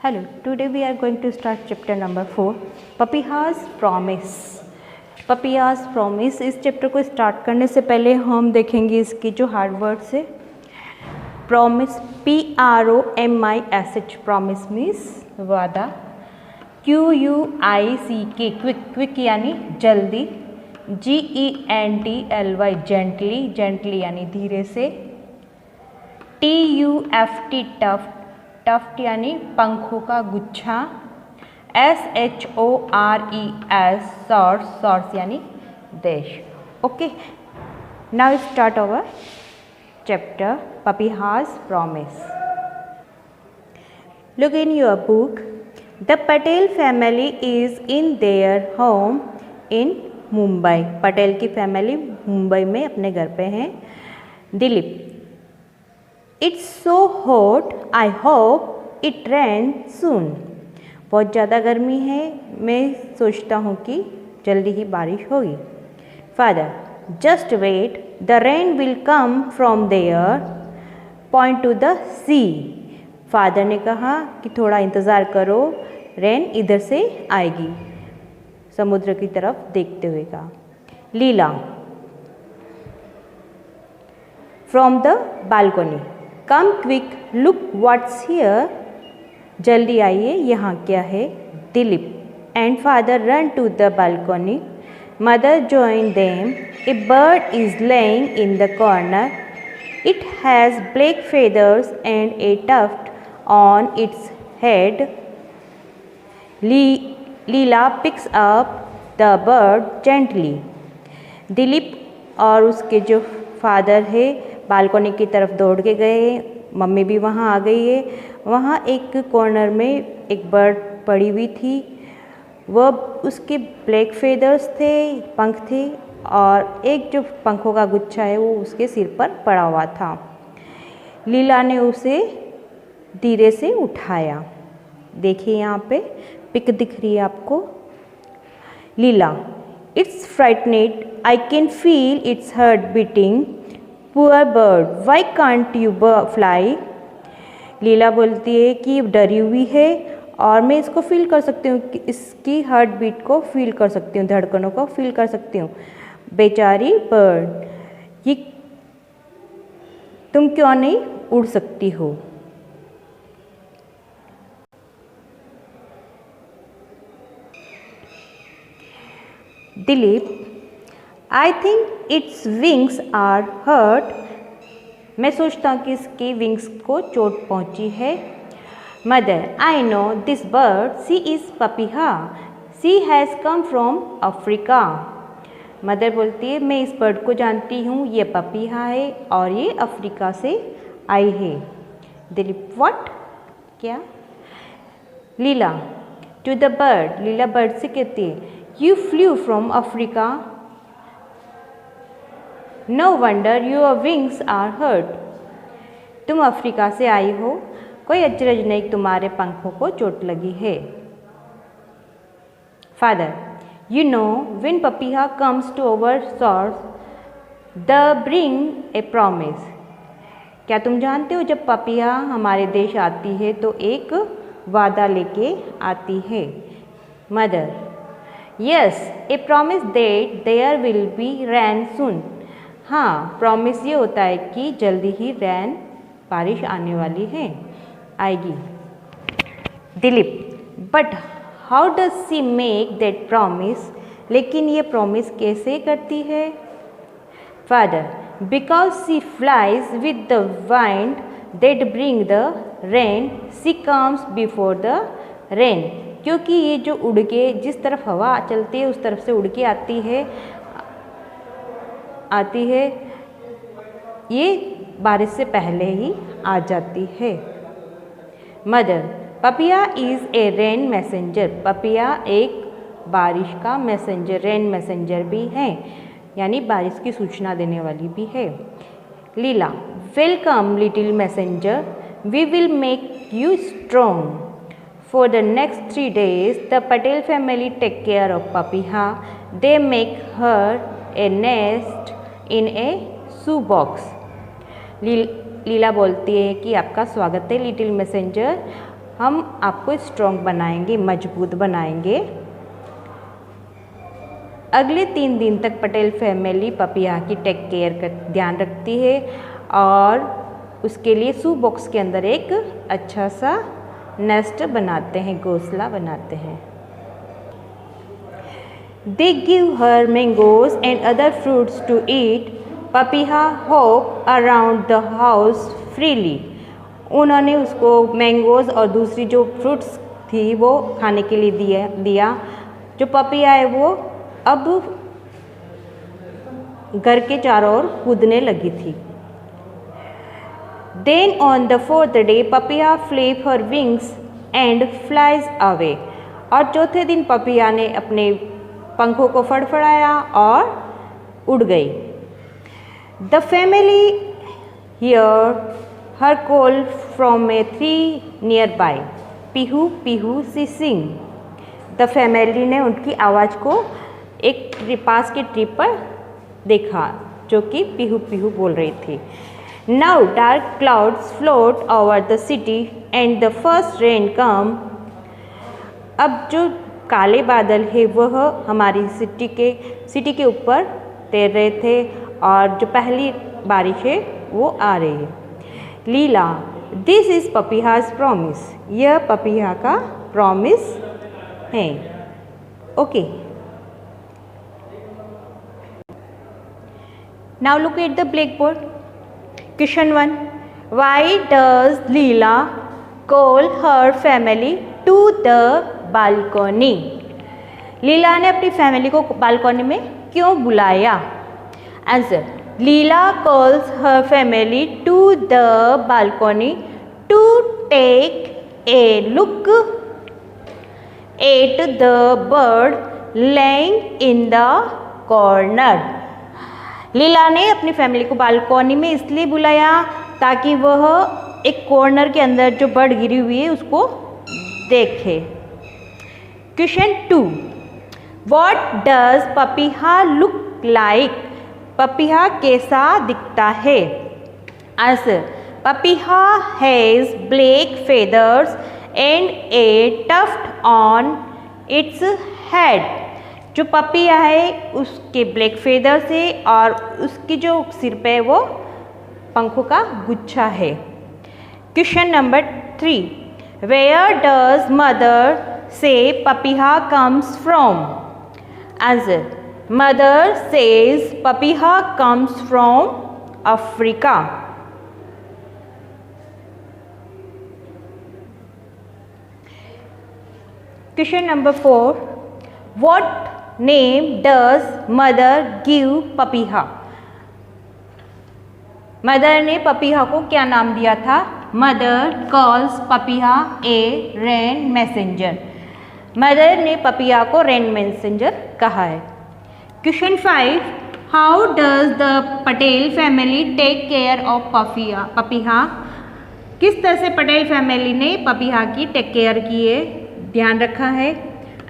Hello, today we are going to start chapter number 4, Papiha's Promise. Papiha's Promise इस chapter को start करने से पहले हम देखेंगे इसकी जो हार्ड वर्ड्स है. Promise, P-R-O-M-I-S-H, Promise means वादा. Q-U-I-C-K, क्विक यानी जल्दी. G-E-N-T-L-Y, जेंटली यानी धीरे से. T-U-F-T, टफ्ट यानी पंखों का गुच्छा. S-H-O-R-E-S, शॉर्ट्स यानी देश. Okay, now start our chapter Papiha's Promise. Look in your book. The Patel family is in their home in Mumbai. Patel की फैमिली मुंबई में अपने घर पे हैं. Dilip, It's so hot. I hope it rains soon. बहुत ज़्यादा गर्मी है, मैं सोचता हूँ कि जल्दी ही बारिश होगी. Father, just wait. The rain will come from there. Point to the sea. Father ने कहा कि थोड़ा इंतज़ार करो, रेन इधर से आएगी. समुद्र की तरफ देखते हुए कहा. लीला, From the balcony. Come quick, look what's here. जल्दी आइए, यहाँ क्या है. Dilip and father run to the balcony. Mother joined them. A bird is laying in the corner. It has black feathers and a tuft on its head. Leela picks up the bird gently. Dilip और उसके जो father है balcony की तरफ दौड़ के गए. Mummy भी वहाँ आ गई है. वहाँ एक कॉर्नर में एक बर्ड पड़ी हुई थी. वह उसके ब्लैक फेदर्स थे, पंख थे, और एक जो पंखों का गुच्छा है वो उसके सिर पर पड़ा हुआ था. लीला ने उसे धीरे से उठाया. देखिए यहाँ पे पिक दिख रही है आपको. लीला, It's frightened. I can feel its heart beating. Poor bird, why can't you fly? लीला बोलती है कि डरी हुई है और मैं इसको फील कर सकती हूँ, इसकी हार्ट बीट को फील कर सकती हूँ, धड़कनों को फील कर सकती हूँ. बेचारी बर्ड, ये तुम क्यों नहीं उड़ सकती हो. Dilip, I think it's wings are hurt. मैं सोचता हूँ कि इसकी विंग्स को चोट पहुँची है. Mother, I know this bird, she is papiha. She has come from Africa. Mother बोलती है मैं इस बर्ड को जानती हूँ, ये पपीहा है और ये अफ्रीका से आई है. दिलीप, व्हाट, क्या. Leela to the bird, Leela bird से कहती है you flew from Africa. No wonder your wings are hurt. तुम अफ्रीका से आई हो, कोई अचरज नहीं तुम्हारे पंखों को चोट लगी है. Father, you know when Papiha comes to our shores the bring a promise. क्या तुम जानते हो जब पपीहा हमारे देश आती है तो एक वादा लेके आती है. Mother, yes, a promise that there will be rain soon. हाँ, प्रॉमिस ये होता है कि जल्दी ही रेन, बारिश आने वाली है, आएगी. Dilip, but how does she make that promise. लेकिन ये प्रॉमिस कैसे करती है. Father, because she flies with the wind that bring the rain. She comes before the rain. क्योंकि ये जो उड़ के जिस तरफ हवा चलती है उस तरफ से उड़ के आती है, ये बारिश से पहले ही आ जाती है. Mother, Papiya is a rain messenger. Papiya एक बारिश का मैसेंजर, रेन मैसेंजर भी है, यानी बारिश की सूचना देने वाली भी है. Leela, welcome little messenger, we will make you strong. For the next 3 days, the Patel family take care of Papiha. They make her a nest in a shoebox. लीला बोलती है कि आपका स्वागत है लिटिल मैसेंजर. हम आपको स्ट्रॉन्ग बनाएंगे, मजबूत बनाएंगे। अगले 3 दिन तक पटेल फैमिली पपिया की टेक केयर का ध्यान रखती है और उसके लिए शू बॉक्स के अंदर एक अच्छा सा नेस्ट बनाते हैं, घोंसला बनाते हैं। They give her mangoes and other fruits to eat. Papiha hopped around the house freely. उन्होंने उसको मैंगोज़ और दूसरी जो फ्रूट्स थी वो खाने के लिए दिया। जो पपिया है वो अब घर के चारों ओर कूदने लगी थी। Then on the 4th day, Papiya flapped her wings and flies away. और चौथे दिन पपिया ने अपने पंखों को फड़फड़ाया और उड़ गई। The family heard her call from a tree nearby. Pihu pihu she sing. The family ने उनकी आवाज़ को एक पास के ट्री पर देखा जो कि पिहू पिहू बोल रही थी। Now dark clouds float over the city and the first rain come. अब जो काले बादल है वह हमारी सिटी के ऊपर तैर रहे थे और जो पहली बारिश है वो आ रही है। Leela, this is Papiya's promise. यह पपिया का प्रॉमिस है। Okay, now look at the black board. Question 1, why does Leela call her family to the balcony? Leela ने अपनी फैमिली को बालकोनी में क्यों बुलाया? Answer, Leela calls her family to the balcony to take a look at the bird laying in the corner. Leela ने अपनी family को balcony में इसलिए बुलाया ताकि वह एक कॉर्नर के अंदर जो बर्ड गिरी हुई है उसको देखे। Question 2, what does Papiya look like? Papiya कैसा दिखता है? Answer, Papiya has black feathers and a tuft on its head. जो पपिया है उसके ब्लैक फेदर्स है और उसकी जो सिर पे वो पंखों का गुच्छा है। Question number 3, where does mother say Papiya comes from? Answer, mother says Papiya comes from Africa. Question number 4, what name does mother give Papiya? Mother ने पपिया को क्या नाम दिया था? Mother calls Papiya a rain messenger. Mother ने पपिया को रेन मैसेंजर कहा है। Question 5, how does the Patel family take care of Papiya? किस तरह से पटेल फैमिली ने पपिया की टेक केयर की है, ध्यान रखा है?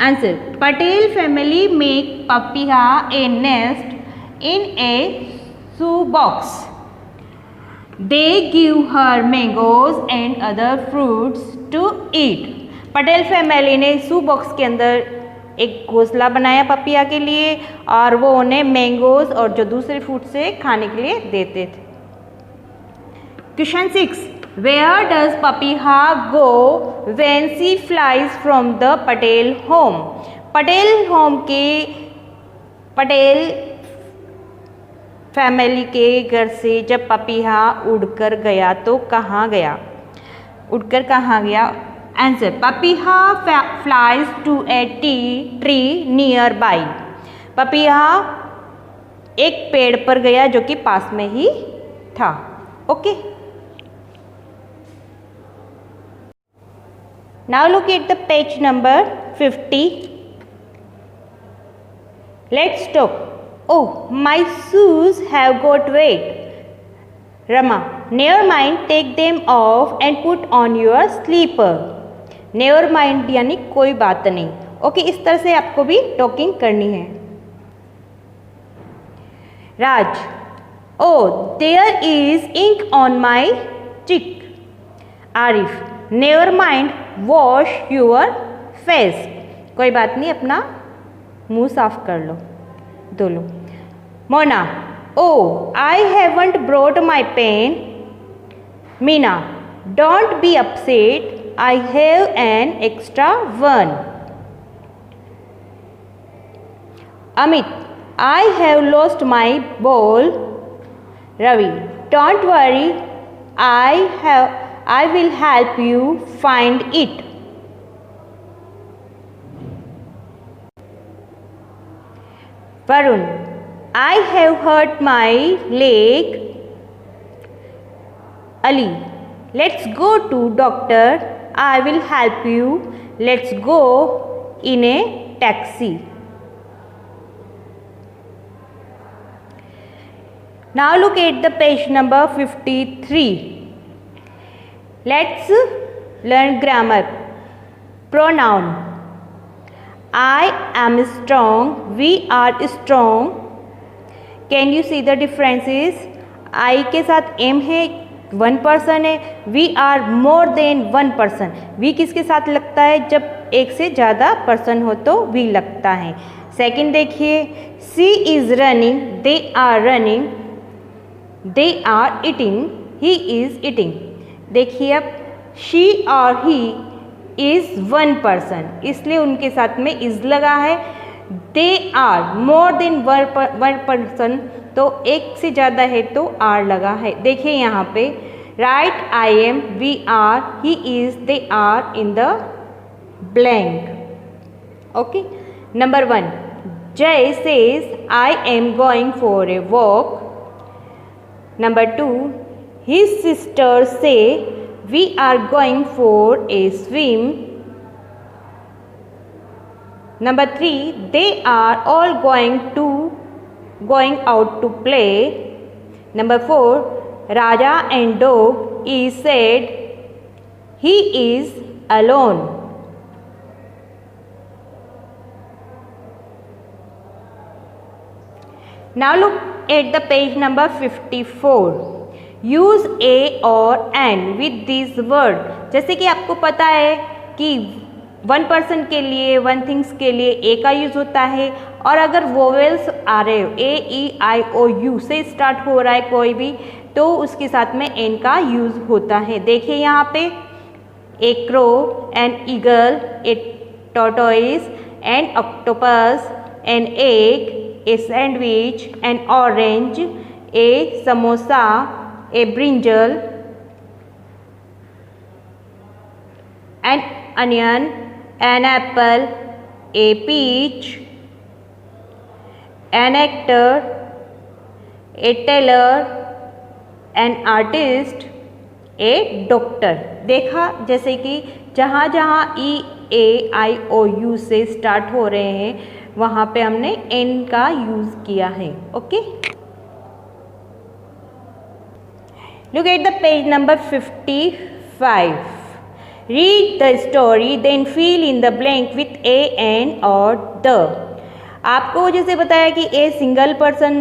Answer, Patel family make Papiya a nest in a shoe box. They give her mangoes and other fruits to eat. Patel family ने शू बॉक्स के अंदर एक घोंसला बनाया पपिया के लिए और वो उन्हें मैंगोज और जो दूसरे फ्रूट से खाने के लिए देते थे। Question 6, where does Papiya go when she flies from the Patel home? Patel home के पटेल फैमिली के घर से जब पपिया उड़कर गया तो कहाँ गया? उड़कर कहाँ गया? Answer, Papiya flies to a tree nearby. Papiya एक पेड़ पर गया जो कि पास में ही था। Okay, now look at the page number 50. Let's talk. Oh, my shoes have got wet. Rama, never mind, take them off and put on your slipper. Never mind यानी कोई बात नहीं। ओके, इस तरह से आपको भी टॉकिंग करनी है। Raj, oh, there is ink on my cheek. Arif, never mind, wash your face. कोई बात नहीं, अपना मुंह साफ कर लो, धो लो। Mona, oh I haven't brought my pen. Meena, don't be upset, I have an extra one. Amit, I have lost my ball. Ravi, don't worry, I will help you find it. Varun, I have hurt my leg. Ali, let's go to doctor. I will help you. Let's go in a taxi. Now look at the page number 53. Let's learn grammar. Pronoun. I am strong. We are strong. Can you see the differences? I के साथ am है, one person है। We are more than one person. We किसके साथ लगता है? जब एक से ज़्यादा पर्सन हो तो वी लगता है। सेकंड देखिए, she is running, they are running, they are eating, he is eating. देखिए अब शी और ही इज़ वन पर्सन, इसलिए उनके साथ में इज़ लगा है। They are more than one person, तो एक से ज़्यादा है तो आर लगा है। देखिए यहाँ पे right I am, we are, he is, they are in the blank. Okay, number 1, Jay says I am going for a walk. Number 2, his sister says we are going for a swim. Number 3, they are all going out to play. Number 4, Raja and dog is said he is alone. Now look at the page number 54. Use a or an with this word. जैसे कि आपको पता है कि one person के लिए, one things के लिए ए का यूज़ होता है, और अगर वोवेल्स आ रहे हो, ए ई आई ओ यू से स्टार्ट हो रहा है कोई भी, तो उसके साथ में एन का यूज़ होता है। देखिए यहाँ पे a crow, an eagle, a tortoise, an octopus, an egg, a sandwich, an orange, a samosa, a brinjal, an onion, an apple, a peach, an actor, a tailor, an artist, a doctor। देखा जैसे कि जहाँ जहाँ ई ए आई ओ you से start हो रहे हैं वहाँ पे हमने एन का यूज़ किया है। Okay, look at the page number 55. Read the story, then fill in the blank with a, an or the. आपको जैसे बताया कि a single person,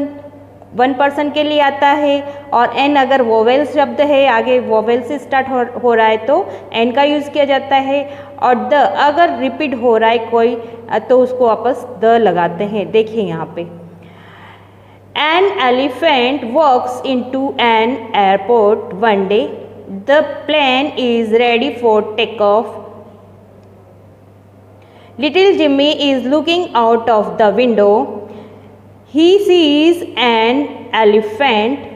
one person के लिए आता है, और एन अगर वोवेल शब्द है, आगे वोवेल से स्टार्ट हो रहा है तो एन का यूज़ किया जाता है, और द अगर रिपीट हो रहा है कोई तो उसको वापस द लगाते हैं। देखिए यहाँ पे an elephant walks into an airport one day. The plane is ready for takeoff. Little Jimmy is looking out of the window. He sees an elephant.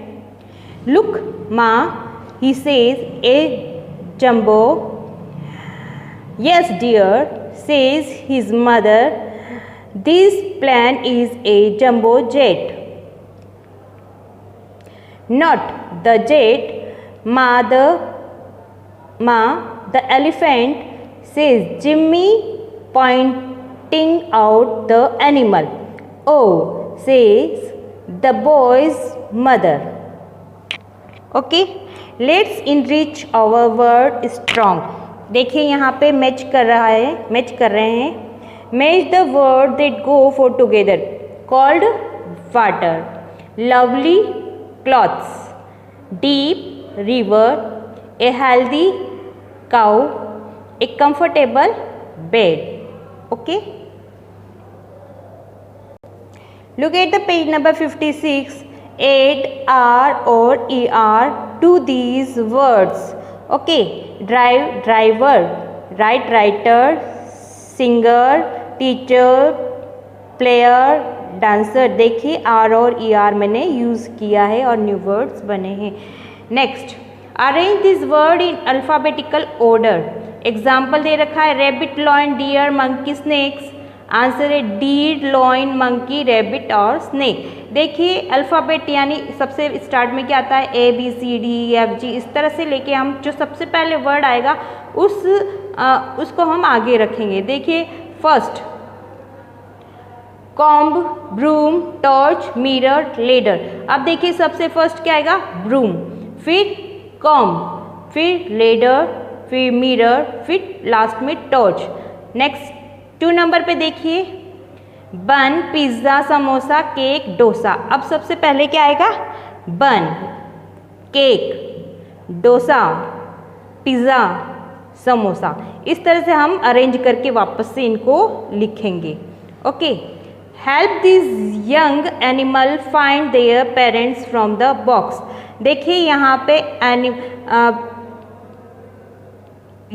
Look, Ma, he says, a jumbo. Yes, dear, says his mother. This plane is a jumbo jet. Not the jet. Ma, the elephant, says Jimmy, pointing out the animal. Oh, says the boy's mother. Okay, let's enrich our word strong. देखिए यहाँ पे match कर रहे हैं। Match the word that go for together. Cold water, lovely clothes, deep river, a healthy cow, a comfortable bed. Okay. Look at the page number 56. Add R or ER to these words. Okay. Driver, writer, singer, teacher, player, dancer. देखिए are और E R मैंने use किया है और new words बने हैं. Next, arrange this word in alphabetical order. Example दे रखा है rabbit, lion, deer, monkey, snakes. Answer है डीर, लॉयन, मंकी, रैबिट और स्नेक. देखिए अल्फ़ाबेट यानी सबसे स्टार्ट में क्या आता है, A B C D E F G. इस तरह से लेके हम जो सबसे पहले वर्ड आएगा उसको हम आगे रखेंगे. देखिए first comb, broom, torch, mirror, ladder. अब देखिए सबसे फर्स्ट क्या आएगा, ब्रूम, फिर कॉम्ब, फिर लेडर, फिर मिरर, फिर लास्ट में टॉर्च. नेक्स्ट 2 नंबर पे देखिए बन, पिज़्ज़ा, समोसा, केक, डोसा. अब सबसे पहले क्या आएगा, बन, केक, डोसा, पिज़्ज़ा, समोसा. इस तरह से हम अरेंज करके वापस से इनको लिखेंगे. Okay. Help this young animal find their parents from the box. देखिए यहाँ पे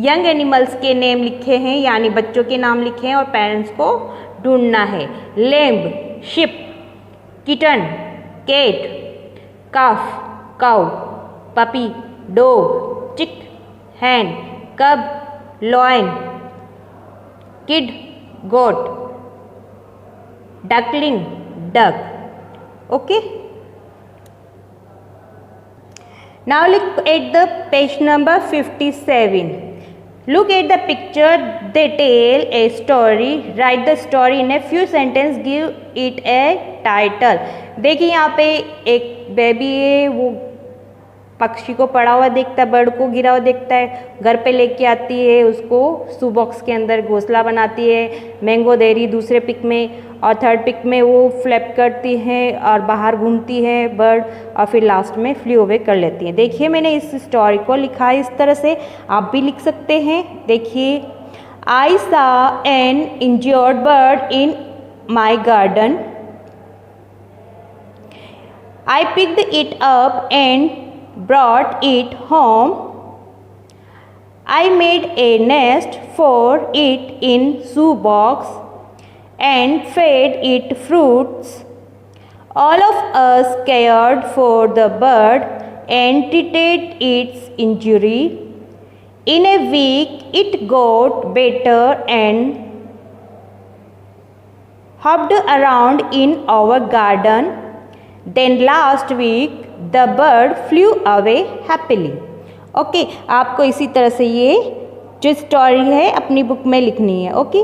यंग एनिमल्स के नेम लिखे हैं यानी बच्चों के नाम लिखे हैं और पेरेंट्स को ढूंढना है. Lamb, sheep, kitten, cat, calf, cow, puppy, dog, chick, hen, cub, lion, kid, goat, duckling, duck. Okay. Now look at the page number 57. Look at the picture. They tell a story. Write the story in a few sentences. Give it a title. देखिए यहाँ पे एक baby है, वो पक्षी को पड़ा हुआ देखता है, बर्ड को गिरा हुआ देखता है, घर पे लेके आती है, उसको शू बॉक्स के अंदर घोंसला बनाती है. मैंगो दे रही दूसरे पिक में और थर्ड पिक में वो फ्लैप करती है और बाहर घूमती है बर्ड और फिर लास्ट में फ्ली अवे कर लेती है. देखिए मैंने इस स्टोरी को लिखा है इस तरह से, आप भी लिख सकते हैं. देखिए I saw an injured bird in my garden. I picked it up and brought it home. I made a nest for it in shoe box and fed it fruits. All of us cared for the bird and treated its injury. In a week it got better and hopped around in our garden. Then last week the bird flew away happily. Okay. आपको इसी तरह से ये जो story है अपनी book में लिखनी है. ओके.